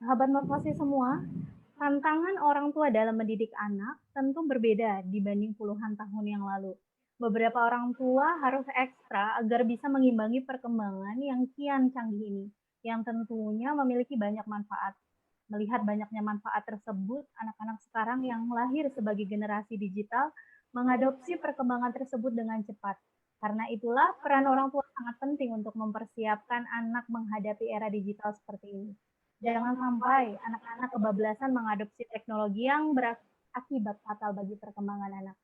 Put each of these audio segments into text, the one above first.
Sahabat Motivasi semua, tantangan orang tua dalam mendidik anak tentu berbeda dibanding puluhan tahun yang lalu. Beberapa orang tua harus ekstra agar bisa mengimbangi perkembangan yang kian canggih ini, yang tentunya memiliki banyak manfaat. Melihat banyaknya manfaat tersebut, anak-anak sekarang yang lahir sebagai generasi digital mengadopsi perkembangan tersebut dengan cepat. Karena itulah peran orang tua sangat penting untuk mempersiapkan anak menghadapi era digital seperti ini. Jangan sampai anak-anak kebablasan mengadopsi teknologi yang berakibat fatal bagi perkembangan anak.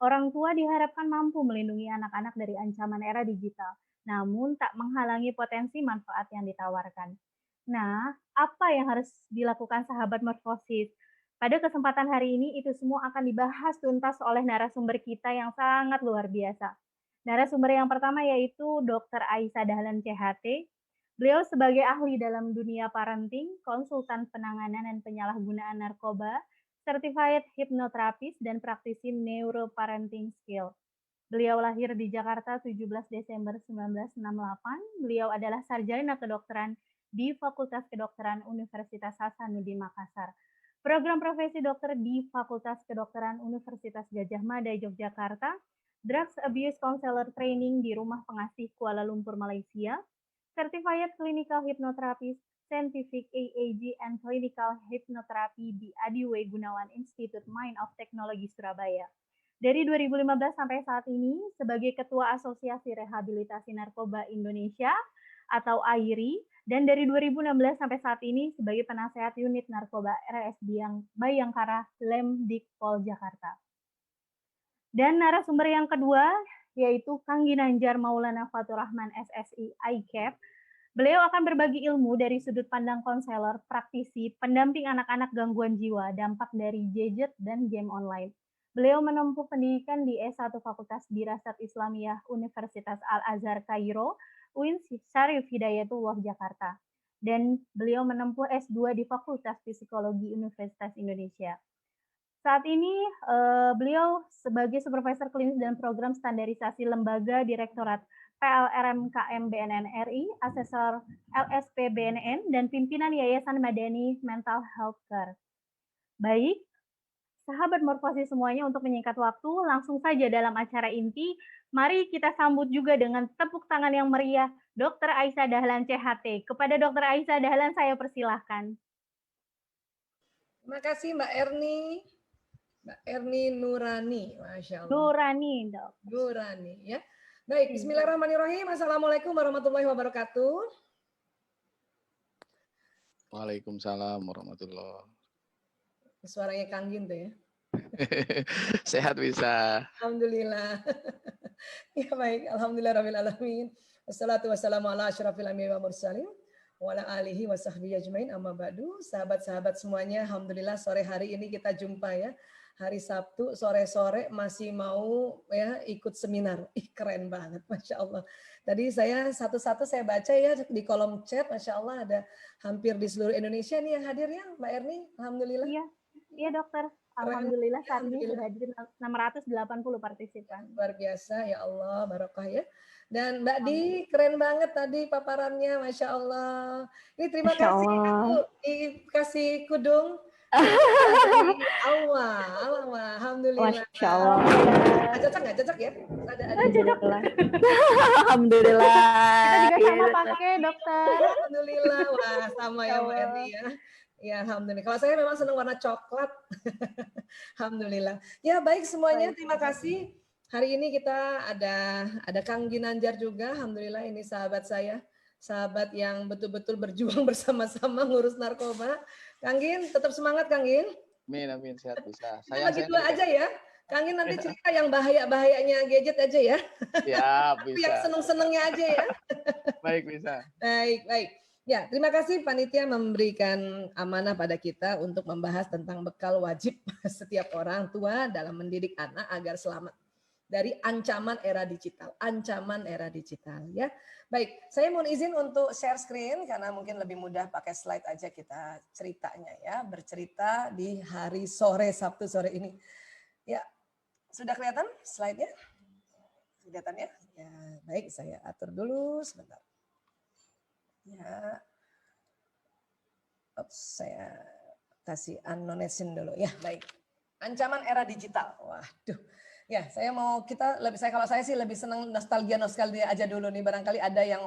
Orang tua diharapkan mampu melindungi anak-anak dari ancaman era digital, namun tak menghalangi potensi manfaat yang ditawarkan. Nah, apa yang harus dilakukan sahabat morfosis? Pada kesempatan hari ini, itu semua akan dibahas tuntas oleh narasumber kita yang sangat luar biasa. Narasumber yang pertama yaitu Dr. Aisyah Dahlan CHT. Beliau sebagai ahli dalam dunia parenting, konsultan penanganan dan penyalahgunaan narkoba, certified hypnotherapist, dan praktisi neuroparenting skill. Beliau lahir di Jakarta 17 Desember 1968. Beliau adalah sarjana kedokteran di Fakultas Kedokteran Universitas Hasanuddin Makassar. Program profesi dokter di Fakultas Kedokteran Universitas Gadjah Mada Yogyakarta. Drugs Abuse Counselor Training di Rumah Pengasih Kuala Lumpur Malaysia. Certified Clinical Hypnotherapist, Scientific AAG and Clinical Hypnotherapy di Adiway Gunawan Institute Mind of Technology Surabaya. Dari 2015 sampai saat ini sebagai Ketua Asosiasi Rehabilitasi Narkoba Indonesia atau AIRI, dan dari 2016 sampai saat ini sebagai Penasehat Unit Narkoba RSD Bayangkara Lemdikpol Jakarta. Dan narasumber yang kedua yaitu Kang Ginanjar Maulana Fatur Rahman SSI ICAP. Beliau akan berbagi ilmu dari sudut pandang konselor, praktisi, pendamping anak-anak gangguan jiwa, dampak dari gadget dan game online. Beliau menempuh pendidikan di S1 Fakultas Dirasat Islamiyah Universitas Al-Azhar Kairo, UIN Syarif Hidayatullah Jakarta. Dan beliau menempuh S2 di Fakultas Psikologi Universitas Indonesia. Saat ini beliau sebagai Supervisor Klinis dan Program Standarisasi Lembaga Direktorat PLRMKM BNN RI, Asesor LSP BNN, dan pimpinan Yayasan Madani Mental Health Care. Baik, sahabat Morfosis semuanya, untuk menyingkat waktu, langsung saja dalam acara inti, mari kita sambut juga dengan tepuk tangan yang meriah Dr. Aisyah Dahlan CHT. Kepada Dr. Aisyah Dahlan saya persilahkan. Terima kasih Mbak Erni. Mbak Erni Nurani, Masya Allah. Nurani, dok. Nurani, ya. Baik, bismillahirrahmanirrahim. Assalamualaikum warahmatullahi wabarakatuh. Waalaikumsalam warahmatullahi wabarakatuh. Suaranya Kang Gin tuh ya. Sehat bisa. Alhamdulillah. Ya baik, alhamdulillah rabbil alamin. Wassalatu wassalamu ala asyrafil anbiya'i wa mursalin wa ala alihi wa sahbihi ajmain, amma ba'du. Sahabat-sahabat semuanya, alhamdulillah sore hari ini kita jumpa ya. Hari Sabtu sore-sore masih mau ya ikut seminar. Ih, keren banget, Masya Allah. Tadi saya satu-satu saya baca ya di kolom chat, Masya Allah ada hampir di seluruh Indonesia nih yang hadir ya, Mbak Erni. Alhamdulillah. Iya dokter. Alhamdulillah saat ini sudah hadir 680 partisipan. Luar biasa, ya Allah, barokah ya. Dan Mbak Di, keren banget tadi paparannya, Masya Allah. Ini terima kasih aku dikasih kudung. Alhamdulillah. Masya Allah. Cocok nggak? Cocok ya? Ada. Alhamdulillah. Kita juga sama pakai dokter. Alhamdulillah. Wah, sama ya Mbak Erni ya. Ya, alhamdulillah. Kalau saya memang senang warna coklat. Alhamdulillah. Ya, baik semuanya. Terima kasih. Hari ini kita ada Kang Ginanjar juga. Alhamdulillah ini sahabat saya. Sahabat yang betul-betul berjuang bersama-sama ngurus narkoba. Kang Gin, tetap semangat Kang Gin. Amin, sehat bisa. Saya bagi dua aja ya. Kang Gin nanti cerita yang bahaya-bahayanya gadget aja ya. Ya, bisa. Yang seneng-senengnya aja ya. Baik, bisa. Baik. Ya, terima kasih panitia memberikan amanah pada kita untuk membahas tentang bekal wajib setiap orang tua dalam mendidik anak agar selamat dari ancaman era digital. Ancaman era digital ya. Baik, saya mohon izin untuk share screen karena mungkin lebih mudah pakai slide aja kita ceritanya ya. Bercerita di hari sore Sabtu sore ini. Ya, sudah kelihatan slide-nya? Kelihatan ya? Ya, baik, saya atur dulu sebentar. Ya. Saya kasih anonesin dulu ya, baik. Ancaman era digital. Waduh. Ya, kalau saya sih lebih senang nostalgia aja dulu nih. Barangkali ada yang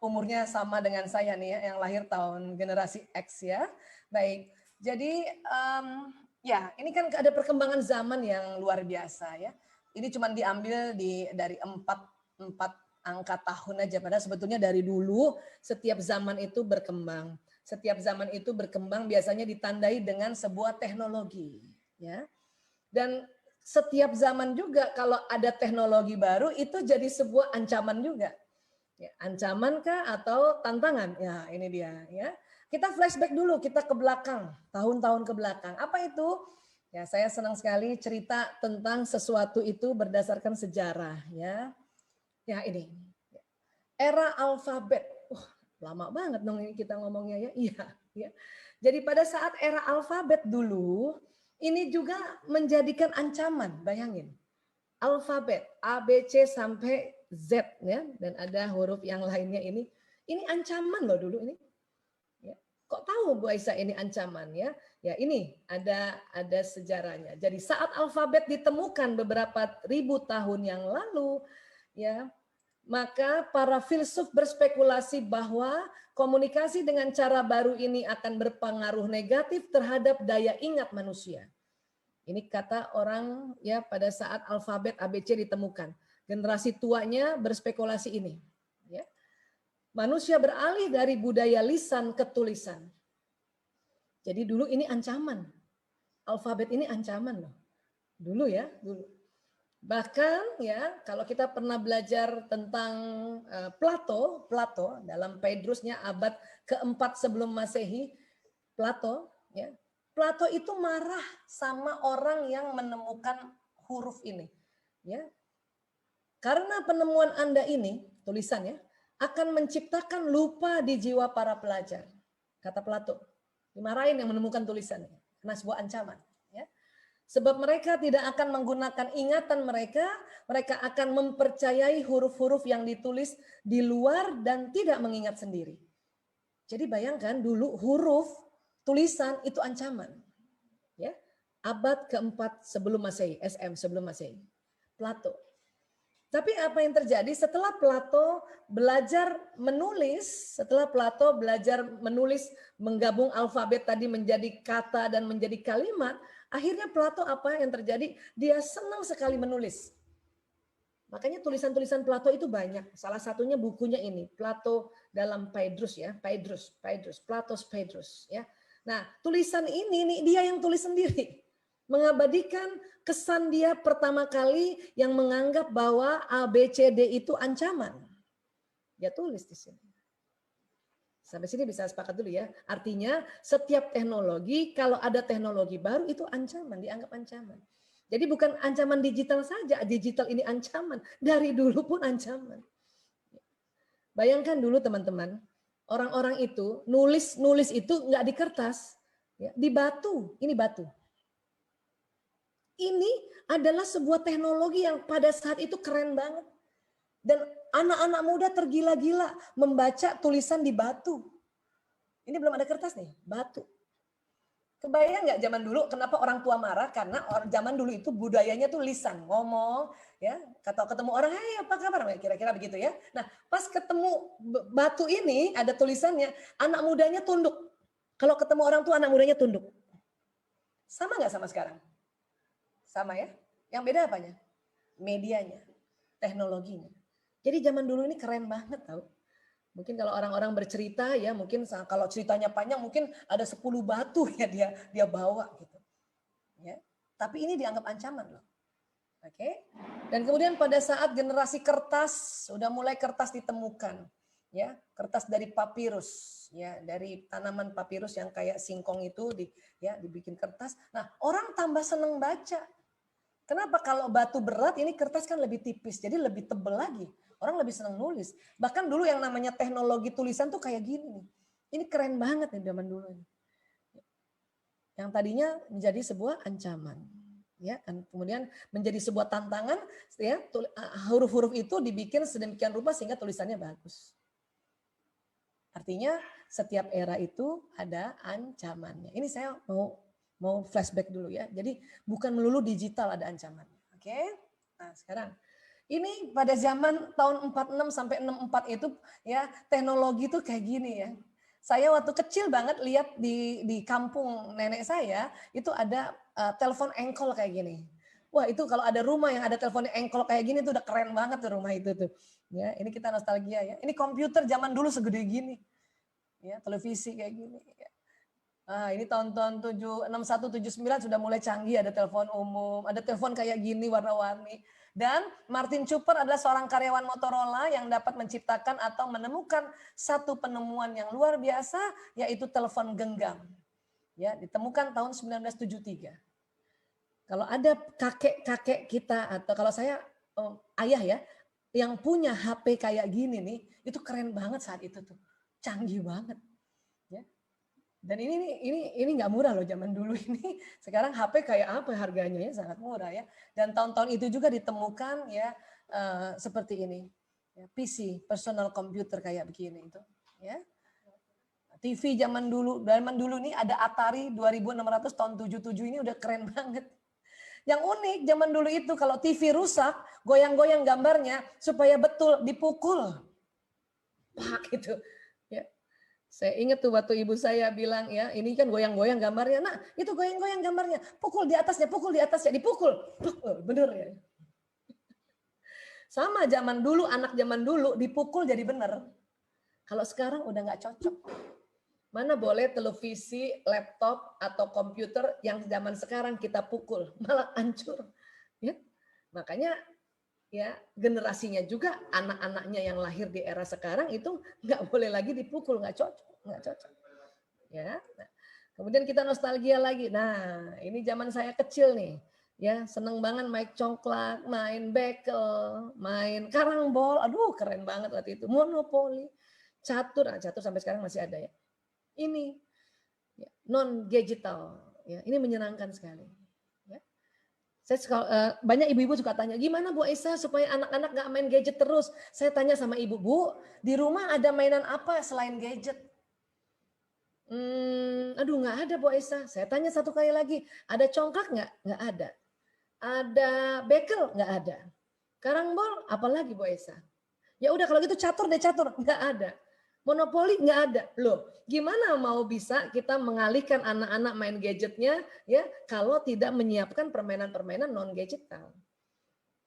umurnya sama dengan saya nih ya, yang lahir tahun generasi X ya. Baik. Jadi ya, ini kan ada perkembangan zaman yang luar biasa ya. Ini cuma diambil dari empat angka tahun aja, padahal sebetulnya dari dulu setiap zaman itu berkembang. Setiap zaman itu berkembang biasanya ditandai dengan sebuah teknologi, ya. Dan setiap zaman juga kalau ada teknologi baru itu jadi sebuah ancaman juga. Ya, ancaman kah atau tantangan? Ya, ini dia, ya. Kita flashback dulu, kita ke belakang, tahun-tahun ke belakang. Apa itu? Ya, saya senang sekali cerita tentang sesuatu itu berdasarkan sejarah, ya. Ya, ini. Era alfabet. Lama banget dong ini kita ngomongnya ya. Iya, ya. Jadi pada saat era alfabet dulu, ini juga menjadikan ancaman, bayangin. Alfabet A, B, C sampai Z ya, dan ada huruf yang lainnya ini ancaman loh dulu ini. Ya. Kok tahu Bu Aisyah ini ancaman ya? Ya ini ada sejarahnya. Jadi saat alfabet ditemukan beberapa ribu tahun yang lalu, ya, maka para filsuf berspekulasi bahwa komunikasi dengan cara baru ini akan berpengaruh negatif terhadap daya ingat manusia. Ini kata orang ya pada saat alfabet ABC ditemukan. Generasi tuanya berspekulasi ini. Ya. Manusia beralih dari budaya lisan ke tulisan. Jadi dulu ini ancaman. Alfabet ini ancaman loh. Dulu ya, dulu. Bahkan ya kalau kita pernah belajar tentang Plato dalam Phaedrusnya abad keempat sebelum Masehi, Plato itu marah sama orang yang menemukan huruf ini, ya. Karena penemuan Anda ini tulisannya akan menciptakan lupa di jiwa para pelajar, kata Plato. Dimarahin yang menemukan tulisannya karena sebuah ancaman. Sebab mereka tidak akan menggunakan ingatan mereka akan mempercayai huruf-huruf yang ditulis di luar dan tidak mengingat sendiri. Jadi bayangkan dulu huruf, tulisan itu ancaman. Ya, abad keempat sebelum Masehi, SM sebelum Masehi. Plato. Tapi apa yang terjadi setelah Plato belajar menulis, menggabung alfabet tadi menjadi kata dan menjadi kalimat, akhirnya Plato apa yang terjadi? Dia senang sekali menulis. Makanya tulisan-tulisan Plato itu banyak. Salah satunya bukunya ini, Plato dalam Phaedrus ya, Plato's Phaedrus ya. Nah, tulisan ini dia yang tulis sendiri. Mengabadikan kesan dia pertama kali yang menganggap bahwa A, B, C, D itu ancaman. Dia tulis di sini. Sampai sini bisa sepakat dulu ya. Artinya setiap teknologi, kalau ada teknologi baru itu ancaman, dianggap ancaman. Jadi bukan ancaman digital saja, digital ini ancaman. Dari dulu pun ancaman. Bayangkan dulu teman-teman, orang-orang itu nulis itu nggak di kertas, ya, di batu. Ini batu. Ini adalah sebuah teknologi yang pada saat itu keren banget. Dan anak-anak muda tergila-gila membaca tulisan di batu. Ini belum ada kertas nih, batu. Kebayang nggak zaman dulu kenapa orang tua marah? Karena zaman dulu itu budayanya tuh lisan, ngomong, ya, ketemu orang, "Hai, apa kabar?" Kira-kira begitu ya. Nah, pas ketemu batu ini ada tulisannya, anak mudanya tunduk. Kalau ketemu orang tua anak mudanya tunduk. Sama nggak sama sekarang? Sama ya? Yang beda apanya? Medianya, teknologinya. Jadi zaman dulu ini keren banget tahu. Mungkin kalau orang-orang bercerita ya, mungkin kalau ceritanya panjang mungkin ada 10 batu ya dia bawa gitu. Ya. Tapi ini dianggap ancaman loh. Oke. Dan kemudian pada saat generasi kertas, sudah mulai kertas ditemukan. Ya, kertas dari papirus, ya, dari tanaman papirus yang kayak singkong itu dibikin kertas. Nah, orang tambah seneng baca. Kenapa? Kalau batu berat ini kertas kan lebih tipis, jadi lebih tebal lagi. Orang lebih senang nulis. Bahkan dulu yang namanya teknologi tulisan tuh kayak gini nih. Ini keren banget nih zaman dulu. Yang tadinya menjadi sebuah ancaman. Ya, kemudian menjadi sebuah tantangan, ya, huruf-huruf itu dibikin sedemikian rupa sehingga tulisannya bagus. Artinya setiap era itu ada ancamannya. Ini saya mau flashback dulu ya. Jadi bukan melulu digital ada ancamannya. Oke. Nah, sekarang ini pada zaman tahun 46 sampai 64 itu ya teknologi itu kayak gini ya. Saya waktu kecil banget lihat di kampung nenek saya itu ada telepon engkol kayak gini. Wah, itu kalau ada rumah yang ada telepon engkol kayak gini tuh udah keren banget tuh rumah itu tuh. Ya, ini kita nostalgia ya. Ini komputer zaman dulu segede gini. Ya, televisi kayak gini ya. Nah, ini tahun-tahun 61 79 sudah mulai canggih, ada telepon umum, ada telepon kayak gini warna-warni. Dan Martin Cooper adalah seorang karyawan Motorola yang dapat menciptakan atau menemukan satu penemuan yang luar biasa, yaitu telepon genggam. Ya, ditemukan tahun 1973. Kalau ada kakek-kakek kita atau kalau saya ayah ya yang punya HP kayak gini nih, itu keren banget saat itu tuh. Canggih banget. Ya. Dan ini nggak murah loh zaman dulu ini. Sekarang HP kayak apa harganya ya, sangat murah ya. Dan tahun-tahun itu juga ditemukan ya seperti ini. Ya, PC, personal computer kayak begini itu, ya. TV zaman dulu nih ada Atari 2600 tahun 77 ini udah keren banget. Yang unik zaman dulu itu kalau TV rusak, goyang-goyang gambarnya supaya betul dipukul. Pak gitu. Ya. Saya ingat tuh waktu ibu saya bilang ya, ini kan goyang-goyang gambarnya. Nah, itu goyang-goyang gambarnya. Pukul di atasnya, dipukul. Bener ya. Sama zaman dulu, anak zaman dulu dipukul jadi bener. Kalau sekarang udah nggak cocok. Mana boleh televisi, laptop, atau komputer yang zaman sekarang kita pukul, malah hancur. Ya. Makanya ya generasinya juga anak-anaknya yang lahir di era sekarang itu nggak boleh lagi dipukul, nggak cocok. Ya. Nah, kemudian kita nostalgia lagi. Nah, ini zaman saya kecil nih. Ya, seneng banget main congklak, main bekel, main karangbol. Aduh, keren banget waktu itu. Monopoli, catur, catur sampai sekarang masih ada ya. Ini ya, non digital ya, ini menyenangkan sekali ya. Saya banyak ibu-ibu suka tanya, gimana Bu Aisyah supaya anak-anak nggak main gadget terus. Saya tanya sama ibu, Bu, di rumah ada mainan apa selain gadget? Aduh nggak ada Bu Aisyah. Saya tanya satu kali lagi, ada congklak nggak ada. Ada bekel nggak ada. Karangbol apalagi Bu Aisyah? Ya udah kalau gitu catur nggak ada. Monopoli nggak ada. Loh, gimana mau bisa kita mengalihkan anak-anak main gadgetnya ya kalau tidak menyiapkan permainan-permainan non digital.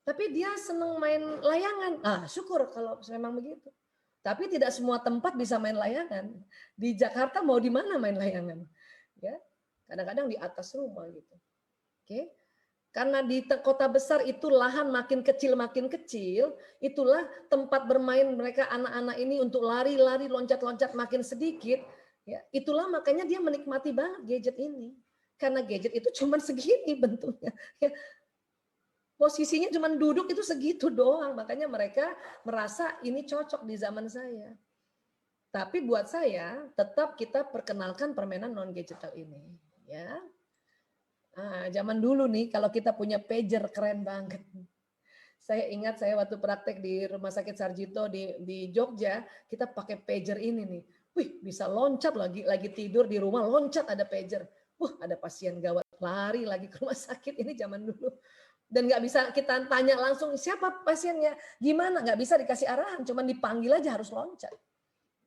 Tapi dia seneng main layangan. Syukur kalau memang begitu. Tapi tidak semua tempat bisa main layangan. Di Jakarta mau di mana main layangan? Ya. Kadang-kadang di atas rumah gitu. Oke. Karena di kota besar itu lahan makin kecil, itulah tempat bermain mereka anak-anak ini untuk lari-lari, loncat-loncat makin sedikit. Ya, itulah makanya dia menikmati banget gadget ini. Karena gadget itu cuma segini bentuknya. Ya, posisinya cuma duduk itu segitu doang. Makanya mereka merasa ini cocok di zaman saya. Tapi buat saya tetap kita perkenalkan permainan non-digital ini. Ya. Nah, zaman dulu nih kalau kita punya pager keren banget. Saya ingat saya waktu praktek di Rumah Sakit Sarjito di Jogja, kita pakai pager ini nih. Wih, bisa loncat lagi tidur di rumah, loncat ada pager. Ada pasien gawat lari lagi ke rumah sakit, ini zaman dulu. Dan nggak bisa kita tanya langsung siapa pasiennya, gimana, nggak bisa dikasih arahan, cuman dipanggil aja harus loncat.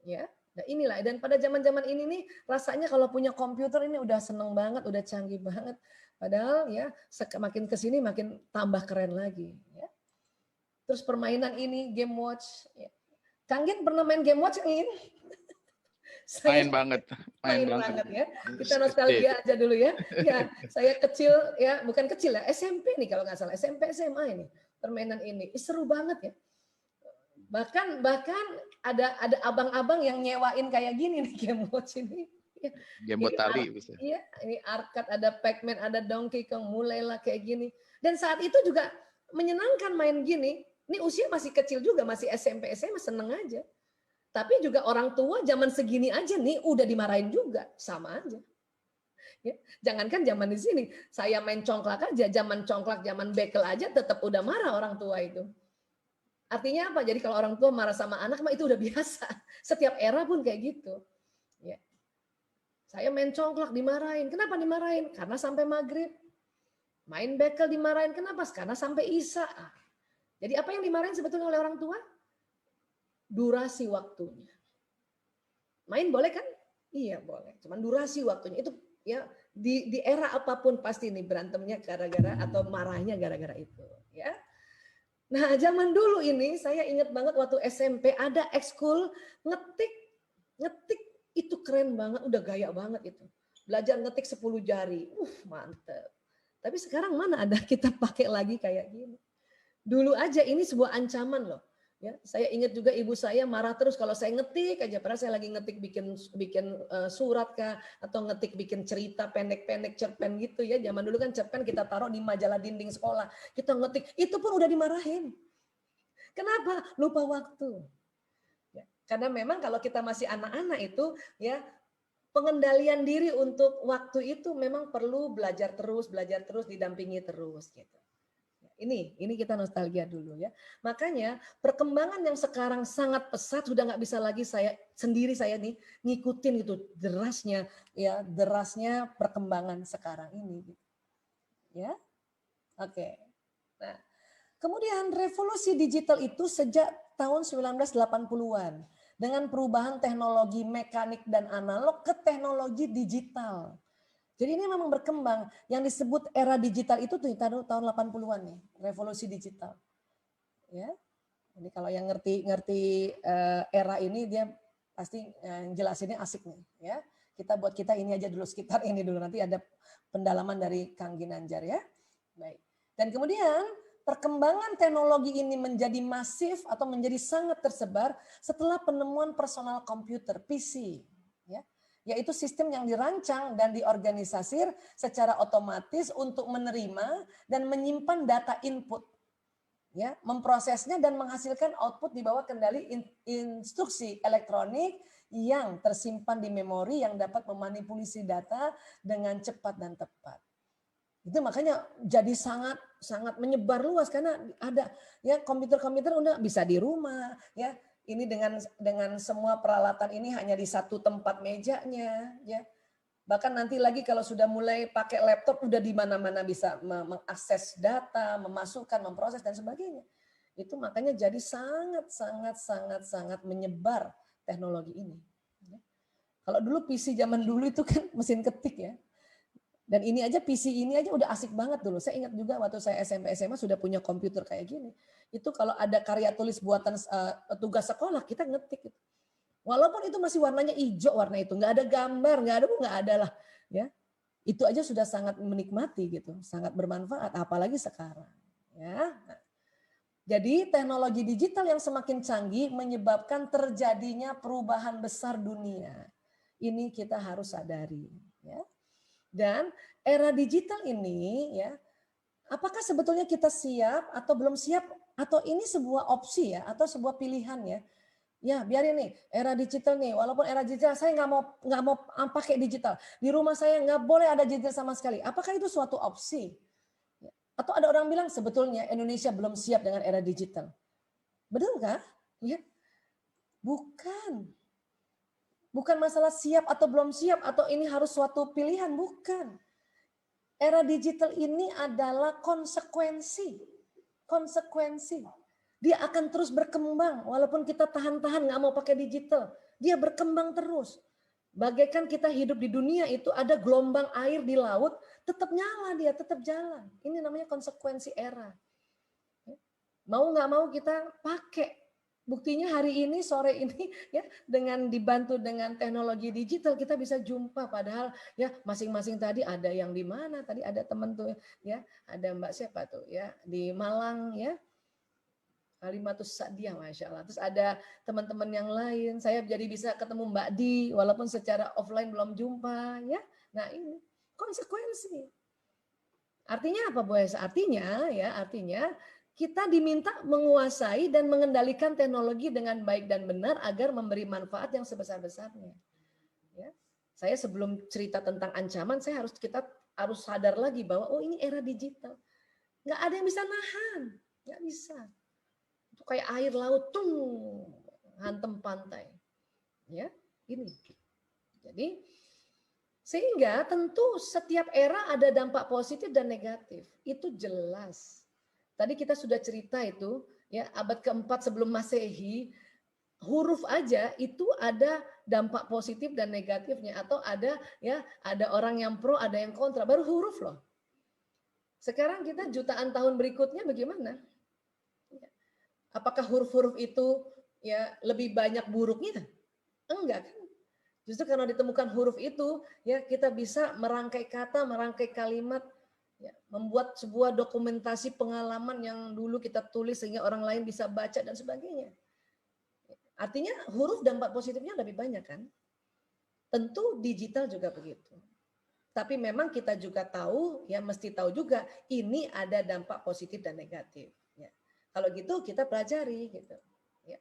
Ya. Nah inilah, dan pada zaman-zaman ini nih rasanya kalau punya komputer ini udah seneng banget, udah canggih banget. Padahal ya makin kesini makin tambah keren lagi. Ya. Terus permainan ini, game watch. Ya. Kang Gin pernah main game watch ini? Main banget Ya. Kita nostalgia aja dulu ya. Ya, saya kecil ya, bukan kecil ya, SMP nih kalau nggak salah, SMP SMA ini permainan ini seru banget ya. Bahkan ada abang-abang yang nyewain kayak gini nih game watch ini. Game buat tali bisa. Iya, ini arcade, ada Pac-Man, ada Donkey Kong, mulailah kayak gini. Dan saat itu juga menyenangkan main gini. Ini usia masih kecil juga, masih SMP, SMA seneng aja. Tapi juga orang tua zaman segini aja nih udah dimarahin juga, sama aja. Ya, jangankan zaman di sini, saya main congklak aja, zaman congklak, zaman bekel aja tetap udah marah orang tua itu. Artinya apa? Jadi kalau orang tua marah sama anak mah itu udah biasa. Setiap era pun kayak gitu. Saya main congklak dimarahin. Kenapa dimarahin? Karena sampai maghrib. Main bekel dimarahin. Kenapa? Karena sampai isya. Jadi apa yang dimarahin sebetulnya oleh orang tua? Durasi waktunya. Main boleh kan? Iya boleh. Cuman durasi waktunya itu ya di era apapun pasti nih berantemnya gara-gara atau marahnya gara-gara itu. Ya. Nah zaman dulu ini saya ingat banget waktu SMP ada ekskul ngetik. Ngetik itu keren banget, udah gaya banget itu. Belajar ngetik 10 jari. Mantep. Tapi sekarang mana ada kita pakai lagi kayak gini. Dulu aja ini sebuah ancaman loh. Ya, saya ingat juga ibu saya marah terus kalau saya ngetik aja. Padahal saya lagi ngetik bikin surat kah atau ngetik bikin cerita pendek-pendek cerpen gitu ya. Zaman dulu kan cerpen kita taruh di majalah dinding sekolah. Kita ngetik, itu pun udah dimarahin. Kenapa? Lupa waktu. Ya, karena memang kalau kita masih anak-anak itu ya pengendalian diri untuk waktu itu memang perlu belajar terus, didampingi terus gitu. Ini kita nostalgia dulu ya. Makanya perkembangan yang sekarang sangat pesat sudah nggak bisa lagi saya nih ngikutin itu derasnya perkembangan sekarang ini. Ya, oke. Nah, kemudian revolusi digital itu sejak tahun 1980-an dengan perubahan teknologi mekanik dan analog ke teknologi digital. Jadi ini memang berkembang. Yang disebut era digital itu tuh tahun 80-an nih, revolusi digital. Ya. Jadi kalau yang ngerti era ini dia pasti jelasinnya asik nih, ya. Buat kita ini aja dulu, sekitar ini dulu, nanti ada pendalaman dari Kang Ginanjar ya. Baik. Dan kemudian perkembangan teknologi ini menjadi masif atau menjadi sangat tersebar setelah penemuan personal komputer PC, ya. Yaitu sistem yang dirancang dan diorganisir secara otomatis untuk menerima dan menyimpan data input, ya, memprosesnya dan menghasilkan output di bawah kendali instruksi elektronik yang tersimpan di memori yang dapat memanipulasi data dengan cepat dan tepat. Itu makanya jadi sangat menyebar luas karena ada ya komputer-komputer udah bisa di rumah ya. Ini dengan semua peralatan ini hanya di satu tempat mejanya ya. Bahkan nanti lagi kalau sudah mulai pakai laptop udah di mana-mana bisa mengakses data, memasukkan, memproses dan sebagainya. Itu makanya jadi sangat menyebar teknologi ini. Kalau dulu PC zaman dulu itu kan mesin ketik ya. Dan ini aja PC ini aja udah asik banget dulu. Saya ingat juga waktu saya SMP SMA sudah punya komputer kayak gini. Itu kalau ada karya tulis buatan tugas sekolah kita ngetik. Walaupun itu masih warnanya hijau warna itu, nggak ada gambar, nggak ada lah. Ya, itu aja sudah sangat menikmati gitu, sangat bermanfaat. Apalagi sekarang. Ya. Jadi teknologi digital yang semakin canggih menyebabkan terjadinya perubahan besar dunia. Ini kita harus sadari. Ya. Dan era digital ini ya, apakah sebetulnya kita siap atau belum siap atau ini sebuah opsi ya atau sebuah pilihan ya? Ya biarin nih era digital nih, walaupun era digital saya nggak mau pakai digital. Di rumah saya nggak boleh ada digital sama sekali. Apakah itu suatu opsi? Atau ada orang bilang sebetulnya Indonesia belum siap dengan era digital. Betul nggak? Ya, bukan. Bukan masalah siap atau belum siap atau ini harus suatu pilihan, bukan. Era digital ini adalah konsekuensi. Dia akan terus berkembang walaupun kita tahan-tahan nggak mau pakai digital. Dia berkembang terus. Bagaikan kita hidup di dunia itu ada gelombang air di laut, tetap nyala dia, tetap jalan. Ini namanya konsekuensi era. Mau nggak mau kita pakai. Buktinya hari ini, sore ini ya dengan dibantu dengan teknologi digital kita bisa jumpa padahal ya masing-masing tadi ada yang di mana tadi ada teman tuh ya ada Mbak siapa tuh ya di Malang ya Kalimatus Sa'diyah Masya Allah. Terus ada teman-teman yang lain saya jadi bisa ketemu Mbak Di walaupun secara offline belum jumpa ya. Nah ini konsekuensi. Artinya apa Bu? Artinya kita diminta menguasai dan mengendalikan teknologi dengan baik dan benar agar memberi manfaat yang sebesar-besarnya. Ya. Saya sebelum cerita tentang ancaman, kita harus sadar lagi bahwa oh ini era digital. Nggak ada yang bisa nahan, nggak bisa. Itu kayak air laut tuh hantem pantai. Ya, ini. Jadi Sehingga tentu setiap era ada dampak positif dan negatif. Itu jelas. Tadi kita sudah cerita itu, ya abad keempat sebelum Masehi, huruf aja itu ada dampak positif dan negatifnya, atau ada orang yang pro, ada yang kontra, baru huruf loh. Sekarang kita jutaan tahun berikutnya bagaimana? Apakah huruf-huruf itu ya lebih banyak buruknya? Enggak kan? Justru karena ditemukan huruf itu, ya kita bisa merangkai kata, merangkai kalimat, ya, membuat sebuah dokumentasi pengalaman yang dulu kita tulis sehingga orang lain bisa baca dan sebagainya. Artinya huruf dampak positifnya lebih banyak kan? Tentu digital juga begitu. Tapi memang kita juga tahu, ya mesti tahu juga ini ada dampak positif dan negatif. Ya. Kalau gitu kita pelajari gitu. Ya.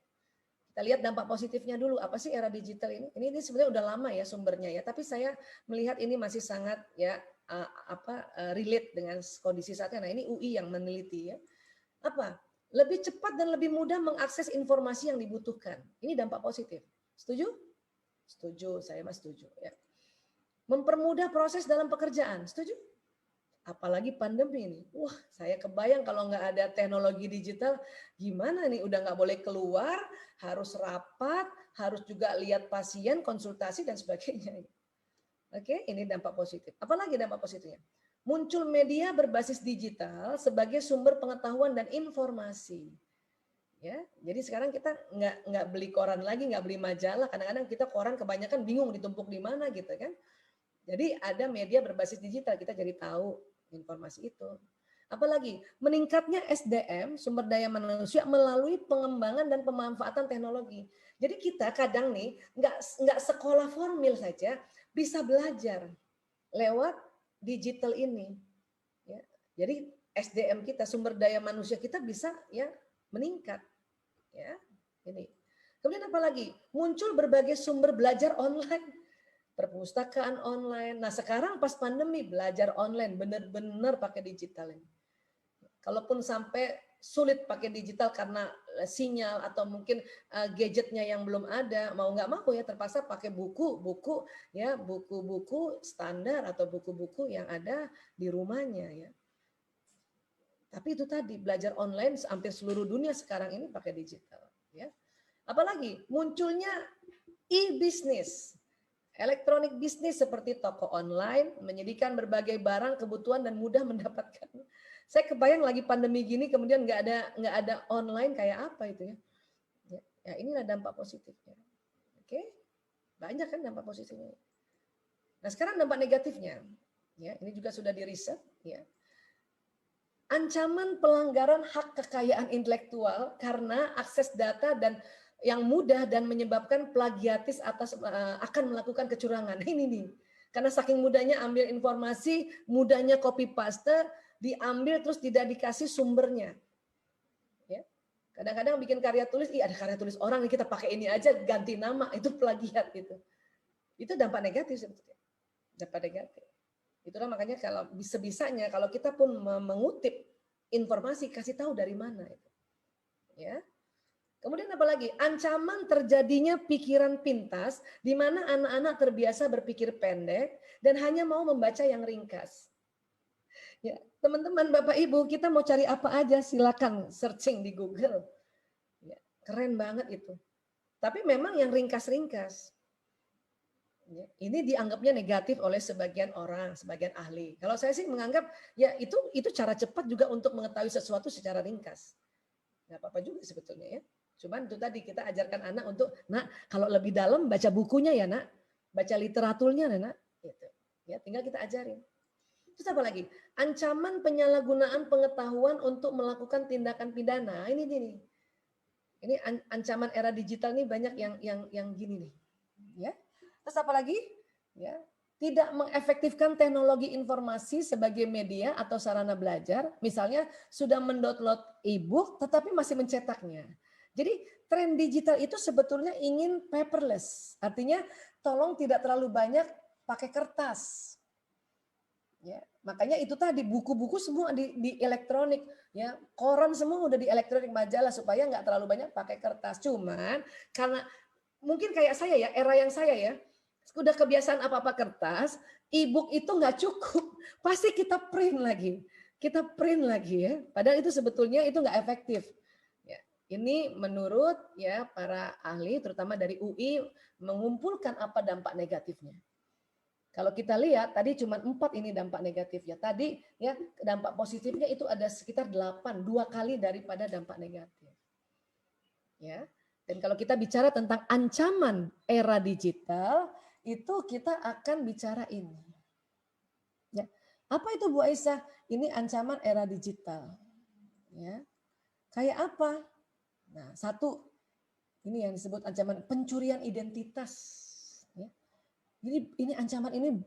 Kita lihat dampak positifnya dulu. Apa sih era digital ini? Ini sebenarnya udah lama ya sumbernya ya. Tapi saya melihat ini masih sangat relate dengan kondisi saatnya. Nah ini UI yang meneliti ya. Apa? Lebih cepat dan lebih mudah mengakses informasi yang dibutuhkan. Ini dampak positif. Setuju? Setuju, saya mah setuju ya. Mempermudah proses dalam pekerjaan, setuju? Apalagi pandemi ini. Wah, saya kebayang kalau nggak ada teknologi digital, gimana nih? Udah nggak boleh keluar, harus rapat, harus juga lihat pasien, konsultasi, dan sebagainya. Oke, ini dampak positif. Apalagi dampak positifnya? Muncul media berbasis digital sebagai sumber pengetahuan dan informasi. Ya, jadi sekarang kita nggak beli koran lagi, nggak beli majalah. Kadang-kadang kita koran kebanyakan bingung ditumpuk di mana gitu kan. Jadi ada media berbasis digital, kita jadi tahu informasi itu. Apalagi meningkatnya SDM, sumber daya manusia melalui pengembangan dan pemanfaatan teknologi. Jadi kita kadang nih nggak sekolah formil saja bisa belajar lewat digital ini. Ya. Jadi SDM kita, sumber daya manusia kita bisa ya meningkat. Ya, ini. Kemudian apalagi muncul berbagai sumber belajar online. Perpustakaan online. Nah sekarang pas pandemi belajar online benar-benar pakai digital ini. Kalaupun sampai sulit pakai digital karena sinyal atau mungkin gadgetnya yang belum ada, mau nggak mau ya terpaksa pakai buku standar atau buku-buku yang ada di rumahnya ya. Tapi itu tadi belajar online hampir seluruh dunia sekarang ini pakai digital ya. Apalagi munculnya e-business. Elektronik bisnis seperti toko online, menyediakan berbagai barang kebutuhan dan mudah mendapatkan. Saya kebayang lagi pandemi gini, kemudian nggak ada online kayak apa itu ya. Ya inilah dampak positifnya. Oke, banyak kan dampak positifnya. Nah sekarang dampak negatifnya, ya ini juga sudah diriset. Ya. Ancaman pelanggaran hak kekayaan intelektual karena akses data dan yang mudah dan menyebabkan plagiatis akan melakukan kecurangan. Ini nih, karena saking mudahnya ambil informasi, mudahnya copy paste, diambil terus tidak dikasih sumbernya. Ya. Kadang-kadang bikin karya tulis, ada karya tulis orang nih kita pakai ini aja ganti nama, itu plagiat gitu. Itu dampak negatif sebetulnya. Dampak negatif. Itulah makanya kalau bisa-bisanya kalau kita pun mengutip informasi kasih tahu dari mana itu. Ya. Kemudian apalagi ancaman terjadinya pikiran pintas di mana anak-anak terbiasa berpikir pendek dan hanya mau membaca yang ringkas. Ya, teman-teman, Bapak Ibu, kita mau cari apa aja silakan searching di Google. Ya, keren banget itu. Tapi memang yang ringkas-ringkas. Ya, ini dianggapnya negatif oleh sebagian orang, sebagian ahli. Kalau saya sih menganggap ya itu cara cepat juga untuk mengetahui sesuatu secara ringkas. Nggak apa-apa juga sebetulnya ya. Cuman itu tadi kita ajarkan anak untuk, nak kalau lebih dalam baca bukunya ya nak, baca literaturnya ya nak, gitu. Ya tinggal kita ajarin. Terus apa lagi? Ancaman penyalahgunaan pengetahuan untuk melakukan tindakan pidana. Ini nih. Ini ancaman era digital nih banyak yang gini nih. Ya. Terus apa lagi? Ya. Tidak mengefektifkan teknologi informasi sebagai media atau sarana belajar. Misalnya sudah mendownload e-book tetapi masih mencetaknya. Jadi tren digital itu sebetulnya ingin paperless. Artinya tolong tidak terlalu banyak pakai kertas. Ya, makanya itu tadi buku-buku semua di elektronik. Ya, koran semua udah di elektronik, majalah supaya nggak terlalu banyak pakai kertas. Cuman karena mungkin kayak saya ya, era yang saya ya, udah kebiasaan apa-apa kertas, e-book itu nggak cukup, pasti kita print lagi. Kita print lagi ya. Padahal itu sebetulnya itu nggak efektif. Ya, ini menurut ya para ahli, terutama dari UI, mengumpulkan apa dampak negatifnya. Kalau kita lihat tadi cuma 4 ini dampak negatifnya. Tadi ya dampak positifnya itu ada sekitar 8, 2 kali daripada dampak negatif. Ya. Dan kalau kita bicara tentang ancaman era digital, itu kita akan bicara ini. Ya. Apa itu Bu Aisyah? Ini ancaman era digital. Ya. Kayak apa? Nah, satu, ini yang disebut ancaman pencurian identitas. Ya. Ini ancaman ini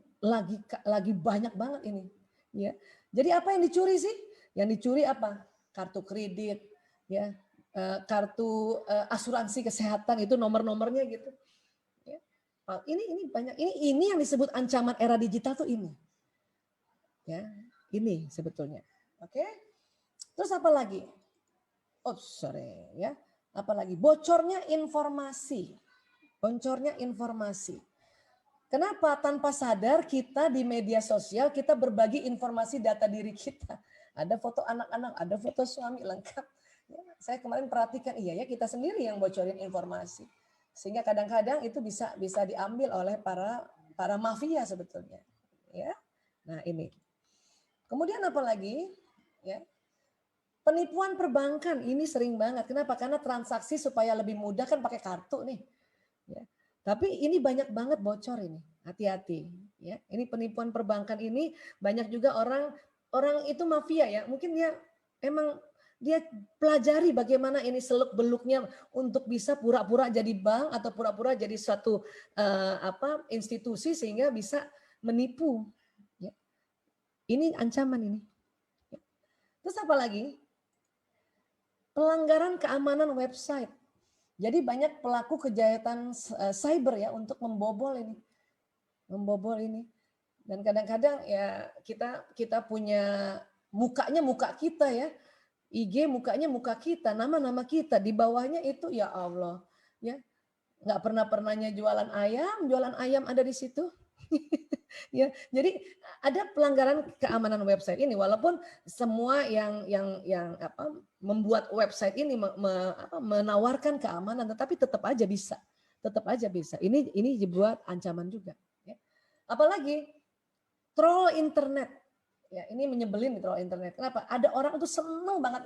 lagi banyak banget ini. Ya. Jadi apa yang dicuri sih? Yang dicuri apa? Kartu kredit, ya, kartu asuransi kesehatan itu nomor-nomornya gitu. Ya. Ini banyak. Ini yang disebut ancaman era digital tuh ini. Ya, ini sebetulnya. Oke. Terus apa lagi? Oh, sorry ya. Apalagi bocornya informasi. Bocornya informasi. Kenapa tanpa sadar kita di media sosial kita berbagi informasi data diri kita. Ada foto anak-anak, ada foto suami lengkap. Ya, saya kemarin perhatikan iya ya kita sendiri yang bocorin informasi. Sehingga kadang-kadang itu bisa diambil oleh para mafia sebetulnya. Ya. Nah, ini. Kemudian apa lagi? Ya. Penipuan perbankan ini sering banget. Kenapa? Karena transaksi supaya lebih mudah kan pakai kartu nih. Ya. Tapi ini banyak banget bocor ini. Hati-hati. Ya. Ini penipuan perbankan ini banyak juga orang itu mafia ya. Mungkin dia emang dia pelajari bagaimana ini seluk-beluknya untuk bisa pura-pura jadi bank atau pura-pura jadi suatu institusi sehingga bisa menipu. Ya. Ini ancaman ini. Ya. Terus apa lagi? Pelanggaran keamanan website. Jadi banyak pelaku kejahatan cyber ya untuk membobol ini. Membobol ini. Dan kadang-kadang ya kita punya mukanya muka kita ya. IG mukanya muka kita, nama-nama kita, di bawahnya itu ya Allah. Ya. Nggak pernahnya jualan ayam ada di situ. Ya, jadi ada pelanggaran keamanan website ini walaupun semua yang membuat website ini menawarkan keamanan tetapi tetap aja bisa. Ini dibuat ancaman juga ya. Apalagi troll internet. Ya, ini menyebelin troll internet. Kenapa? Ada orang itu seneng banget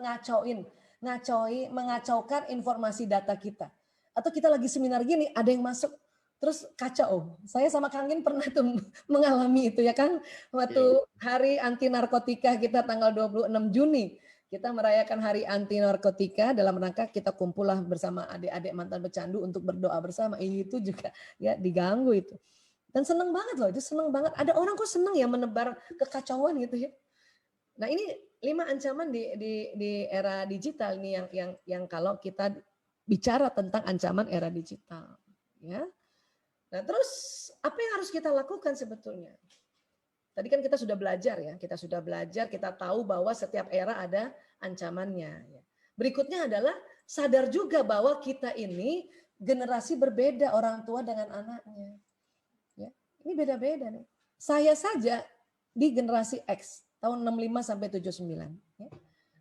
mengacaukan informasi data kita. Atau kita lagi seminar gini, ada yang masuk terus kacau. Saya sama Kang Gin pernah tuh mengalami itu ya Kang. Waktu hari anti narkotika kita tanggal 26 Juni. Kita merayakan hari anti narkotika dalam rangka kita kumpullah bersama adik-adik mantan pecandu untuk berdoa bersama. Itu juga ya diganggu itu. Dan seneng banget loh, itu seneng banget. Ada orang kok seneng ya menebar kekacauan gitu ya. Nah ini 5 ancaman di era digital ini yang kalau kita bicara tentang ancaman era digital. Ya. Nah terus apa yang harus kita lakukan sebetulnya? Tadi kan kita sudah belajar ya, kita tahu bahwa setiap era ada ancamannya. Berikutnya adalah sadar juga bahwa kita ini generasi berbeda orang tua dengan anaknya. Ya, ini beda-beda nih. Saya saja di generasi X tahun 65 sampai 79. Ya.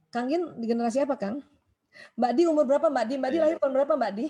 Kang Gin di generasi apa Kang? Mbak Di umur berapa Mbak Di? Mbak Di lahir tahun berapa Mbak Di?